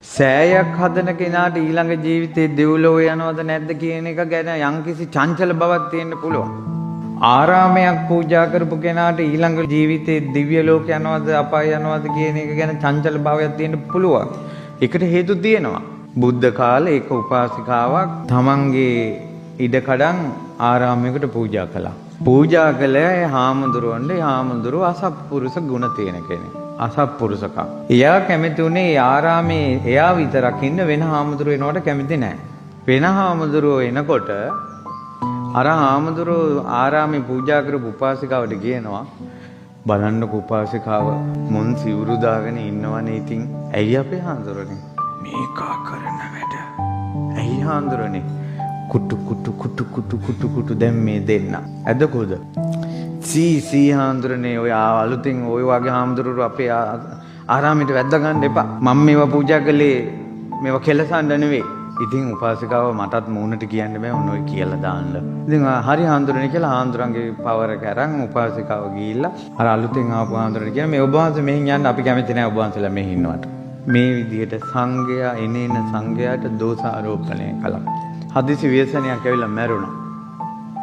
සෑයක් හදන කෙනාට ඊළඟ ජීවිතේ දෙව්ලොව යනවද නැද්ද කියන එක ගැන යම්කිසි චංචල බවක් තියෙන්න පුළුවන්. ආරාමයක් පූජා කරපු කෙනාට ඊළඟ ජීවිතේ දිව්‍ය ලෝක යනවද අපාය යනවද කියන එක ගැන චංචල භාවයක් තියෙන්න පුළුවන්. ඒකට හේතු තියෙනවා. බුද්ධ කාලේ එක උපාසිකාවක් තමන්ගේ ඉඩකඩම් ආරාමයකට පූජා කළා. පූජා කළේ හාමුදුරුවන්ගේ හාමුදුරුව අසත්පුරුෂ ගුණ තියෙන කෙනෙක්. අසත්පුරුෂකම්. එයා කැමති උනේ ආරාමේ එයා විතරක් ඉන්න වෙන හාමුදුරුවෝ එනවට කැමති නැහැ. වෙන හාමුදුරුවෝ එනකොට අර හාමුදුරුවෝ ආරාමේ පූජා කරපු උපාසිකාවට කියනවා බලන්නකො උපාසිකාව මුන් සිවුරු දාගෙන ඉන්නවනේ ඉතින් ඇයි අපේ හාමුදුරනේ මේකා කරන වැඩ. ඇයි හාමුදුරනේ කුටු කුටු කුටු කුටු කුටු කුටු දැන් මේ දෙන්න. ඇදකොද? සී හාමුදුරනේ ඔය අලුතින් ඔය වගේ හාමුදුරුවෝ අපේ ආරාමයට වැද්ද ගන්න එපා. මම මේවා පූජා කළේ මේවා කෙලසන්න නෙවෙයි. ඉතින් උපාසිකාව මටත් මූණට කියන්න බෑ ඔන්න ඔය කියලා දාන්න. ඉතින් හරි හාමුදුරනේ කියලා හාමුදුරන්ගේ පවර කරන් උපාසිකාව ගිහිල්ලා අර අලුතින් ආපු හාමුදුරනේ කියන මේ ඔබ වහන්සේ මෙහෙන් යන්න අපි කැමති නෑ ඔබ වහන්සේලා මෙහෙ ඉන්නවට. මේ විදිහට සංඝයා එනේන සංඝයාට දෝෂ ආරෝපණය කළා. හදිසි ව්‍යසනයක් ඇවිල්ලා මැරුණා.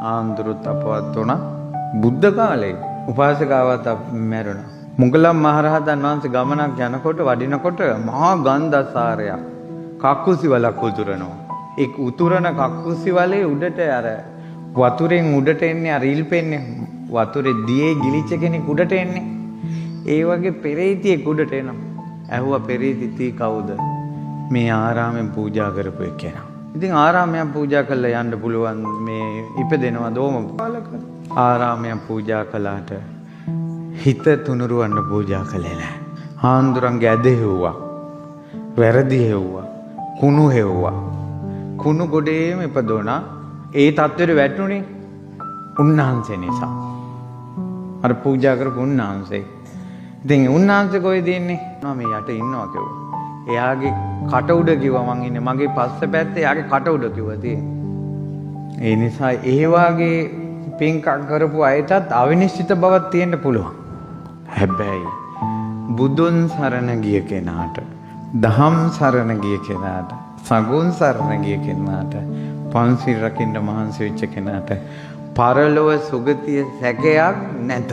හාමුදුරුවොත් අපවත් වුණා. බුද්ධ කාලේ උපාසකාවත් මැරුණා. මුගලන් මහරහතන් වහන්සේ ගමනක් යනකොට වඩිනකොට මහා ගන්ධසාරයක් කක්කුසි වලක් උතුරනවා. ඒ උතුරන කක්කුසි වලේ උඩට අර වතුරෙන් උඩට එන්නේ අර රිල් පෙන්නේ වතුරේ දියේ ගිලිච්ච කෙනෙක් උඩට එන්නේ. ඒ වගේ පෙරේතියෙක් උඩට එනවා. ඇහුවා පෙරේතිති කවුද? මේ ආරාමෙන් පූජා කරපු එක්කෙනා. ඉතින් ආරාමයක් පූජා කළා යන්න පුළුවන් මේ ඉපදෙනවා දෝම පාලක. ආරාමයක් පූජා කළාට හිත තුනුරුවන්න පූජා කළේ නැහැ. හාමුදුරන්ගේ ඇද හෙව්වා. වැරදි හෙව්වා. කුණු හෙව්වා. කුණු ගොඩේම ඉපදුණා. ඒ තත්ත්වෙට වැටුනේ උන්වහන්සේ නිසා. අර පූජා කරපු උන්වහන්සේ. ඉතින් උන්වහන්සේ කොහෙද ඉන්නේ? මේ යට ඉන්නවා කිව්වා. එයාගේ කට උඩ කිව්වා මං ඉන්නේ. මගේ පස්සේ පැත්තේ එයාගේ කට උඩ කිව්වා තියෙන්නේ. ඒ නිසා ඒ වාගේ පින්කම් කරපු අයටත් අවිනිශ්චිත බවක් තියෙන්න පුළුවන්. හැබැයි බුදුන් සරණ ගිය කෙනාට, දහම් සරණ ගිය කෙනාට, සගුන් සරණ ගිය කෙනාට, පන්සිල් රකින්න මහන්සි වෙච්ච කෙනාට පරලොව සුගතිය සැකයක් නැත.